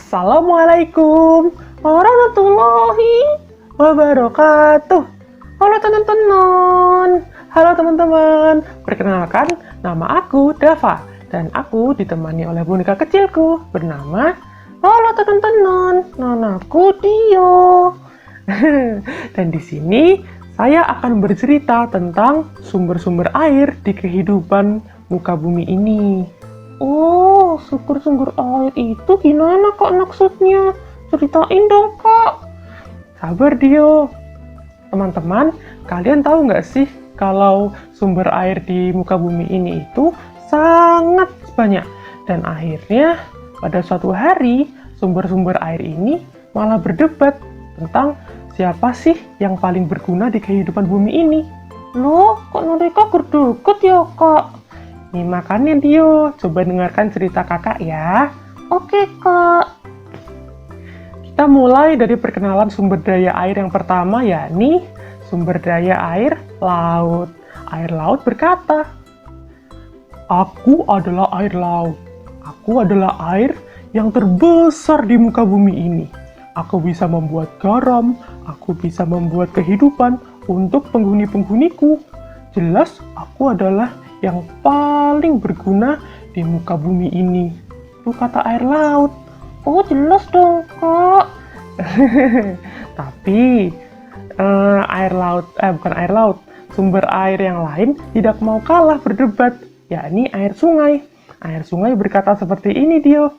Assalamualaikum warahmatullahi wabarakatuh. Halo teman-teman. Halo teman-teman. Perkenalkan, nama aku Dava dan aku ditemani oleh boneka kecilku bernama Halo teman-teman, namaku Dio. Dan di sini saya akan bercerita tentang sumber-sumber air di kehidupan muka bumi ini. Oh, sumber-sumber air itu gimana kak maksudnya? Ceritain dong kak. Sabar Dio. Teman-teman, kalian tahu nggak sih kalau sumber air di muka bumi ini itu sangat banyak. Dan akhirnya pada suatu hari sumber-sumber air ini malah berdebat tentang siapa sih yang paling berguna di kehidupan bumi ini. Loh, kok mereka berdebat ya kak? Nih makanya Dio, coba dengarkan cerita kakak ya. Oke kak. Kita mulai dari perkenalan sumber daya air yang pertama, yakni sumber daya air laut. Air laut berkata, "Aku adalah air laut. Aku adalah air yang terbesar di muka bumi ini. Aku bisa membuat garam, aku bisa membuat kehidupan untuk penghuni-penghuniku. Jelas aku adalah yang paling berguna di muka bumi ini." Itu kata air laut. Oh jelas dong kak. Tapi bukan air laut, sumber air yang lain tidak mau kalah berdebat, yakni air sungai. Air sungai berkata seperti ini Dio.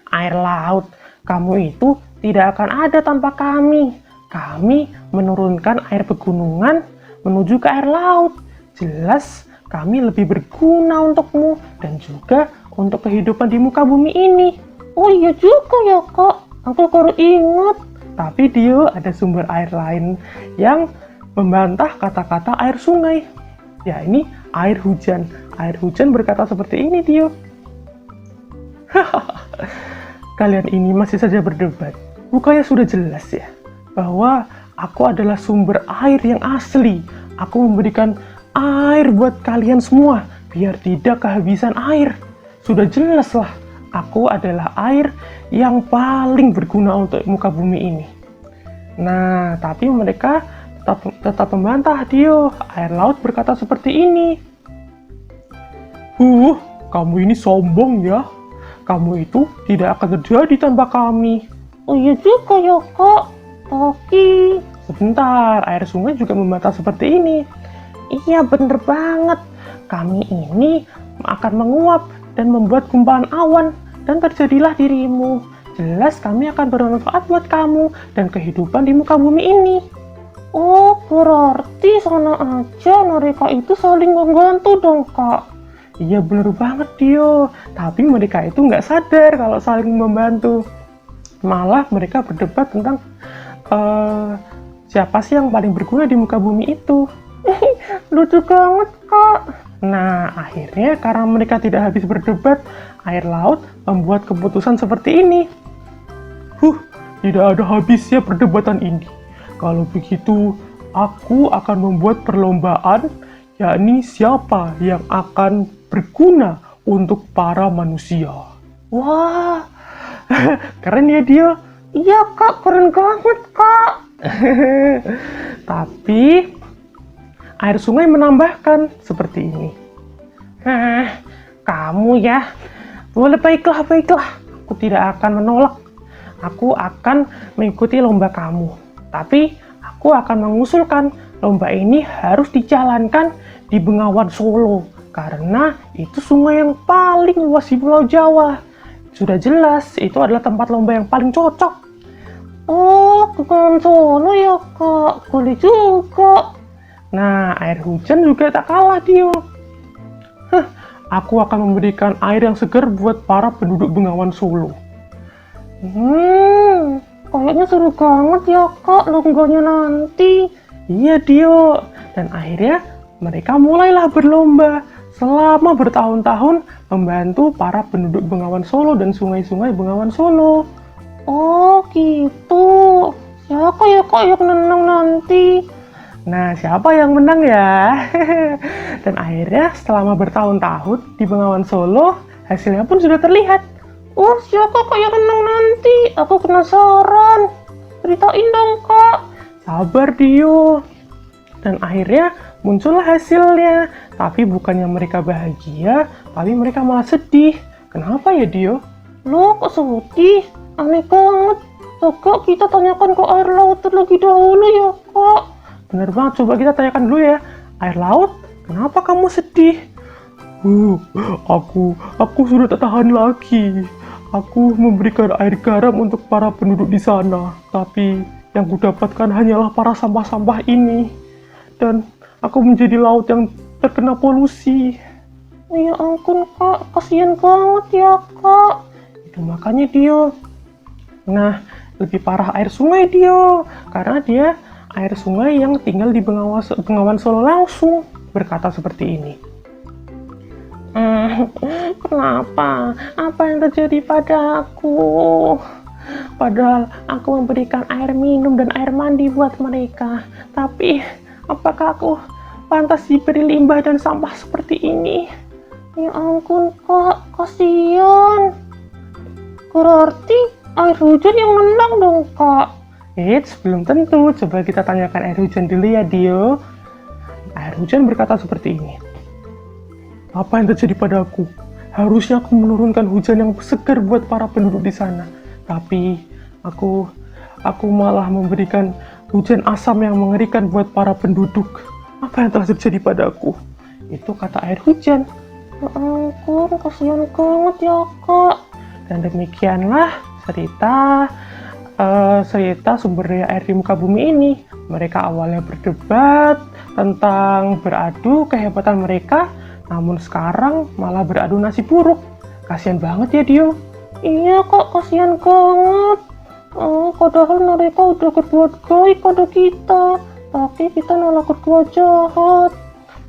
Air laut, kamu itu tidak akan ada tanpa kami. Kami menurunkan air pegunungan menuju ke air laut. Jelas kami lebih berguna untukmu dan juga untuk kehidupan di muka bumi ini. Oh iya juga ya kak, aku baru ingat. Tapi Dio, ada sumber air lain yang membantah kata-kata air sungai. Ya ini air hujan. Air hujan berkata seperti ini Dio. Kalian ini masih saja berdebat. Bukannya sudah jelas ya bahwa aku adalah sumber air yang asli. Aku memberikan air buat kalian semua, biar tidak kehabisan air. Sudah jelas lah, aku adalah air yang paling berguna untuk muka bumi ini. Nah, tapi mereka tetap membantah Dio. Air laut berkata seperti ini. Kamu ini sombong ya. Kamu itu tidak akan terjadi tanpa kami. Oh iya juga ya kak. Tapi sebentar, air sungai juga membantah seperti ini. Iya bener banget, kami ini akan menguap dan membuat gumpalan awan dan terjadilah dirimu. Jelas kami akan bermanfaat buat kamu dan kehidupan di muka bumi ini. Oh berarti sana aja mereka itu saling membantu dong kak. Iya bener banget Dio, tapi mereka itu nggak sadar kalau saling membantu. Malah mereka berdebat tentang siapa sih yang paling berguna di muka bumi itu. Lucu banget kak. Nah akhirnya karena mereka tidak habis berdebat, air laut membuat keputusan seperti ini. Tidak ada habisnya perdebatan ini. Kalau begitu aku akan membuat perlombaan, yakni siapa yang akan berguna untuk para manusia. Wah keren ya dia. Iya kak, keren banget kak. Tapi air sungai menambahkan seperti ini. Kamu ya, boleh baiklah. Aku tidak akan menolak. Aku akan mengikuti lomba kamu. Tapi aku akan mengusulkan lomba ini harus dijalankan di Bengawan Solo. Karena itu sungai yang paling luas di Pulau Jawa. Sudah jelas, itu adalah tempat lomba yang paling cocok. Oh, Bengawan Solo ya kak, boleh juga. Nah, air hujan juga tak kalah Dio. Aku akan memberikan air yang segar buat para penduduk Bengawan Solo. Kayaknya seru banget ya kak lombanya nanti. Iya Dio. Dan akhirnya mereka mulailah berlomba selama bertahun-tahun membantu para penduduk Bengawan Solo dan sungai-sungai Bengawan Solo. Oh gitu. Siapa ya kak yang menang nanti? Nah, siapa yang menang ya? Dan akhirnya selama bertahun-tahun di Bengawan Solo, hasilnya pun sudah terlihat. Oh, siapa kak yang menang nanti? Aku penasaran. Ceritain dong kak. Sabar Dio. Dan akhirnya muncullah hasilnya. Tapi bukannya mereka bahagia, tapi mereka malah sedih. Kenapa ya Dio? Loh kok sedih? Aneh banget. Coba kita tanyakan ke air laut terlebih dahulu ya kak. Bener banget, coba kita tanyakan dulu ya. Air laut, kenapa kamu sedih? Uh, aku sudah tak tahan lagi. Aku memberikan air garam untuk para penduduk di sana, tapi yang kudapatkan hanyalah para sampah-sampah ini. Dan aku menjadi laut yang terkena polusi. Ya ampun kak, kasihan banget ya kak. Itu makanya Dio. Nah, lebih parah air sungai Dio, karena dia air sungai yang tinggal di Bengawan Solo langsung berkata seperti ini. Kenapa? Apa yang terjadi padaku? Padahal aku memberikan air minum dan air mandi buat mereka. Tapi, apakah aku pantas diberi limbah dan sampah seperti ini? Ya ampun kak, kasihan. Berarti air hujan yang menang dong kak. Belum tentu. Coba kita tanyakan air hujan dulu ya Dio. Air hujan berkata seperti ini. Apa yang terjadi padaku? Harusnya aku menurunkan hujan yang segar buat para penduduk di sana. Tapi aku malah memberikan hujan asam yang mengerikan buat para penduduk. Apa yang telah terjadi padaku? Itu kata air hujan. Ya ampun, kasihan banget ya kak. Dan demikianlah cerita sumber daya air di muka bumi ini. Mereka awalnya berdebat tentang beradu kehebatan mereka, namun sekarang malah beradu nasib buruk. Kasian banget ya Dio. Iya kak, kasian banget. Padahal mereka udah berbuat baik pada kita, tapi kita malah berbuat jahat.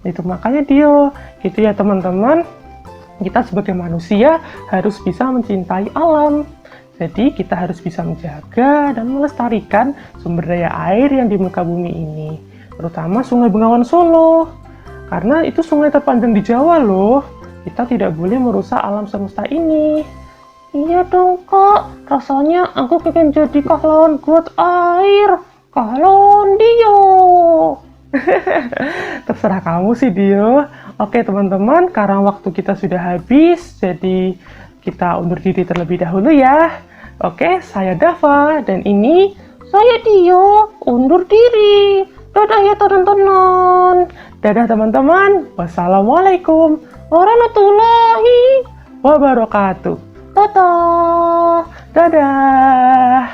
Itu makanya Dio, gitu ya teman-teman. Kita sebagai manusia harus bisa mencintai alam. Jadi kita harus bisa menjaga dan melestarikan sumber daya air yang di muka bumi ini, terutama Sungai Bengawan Solo. Karena itu sungai terpanjang di Jawa loh. Kita tidak boleh merusak alam semesta ini. Iya dong kak, rasanya aku pengen jadi pahlawan buat air. Pahlawan Dio. Terserah kamu sih Dio. Oke teman-teman, karena waktu kita sudah habis, jadi kita undur diri terlebih dahulu ya. Oke, saya Dava dan ini saya Dio undur diri. Dadah ya teman-teman. Dadah teman-teman. Wassalamualaikum warahmatullahi wabarakatuh. Dadah. Dadah.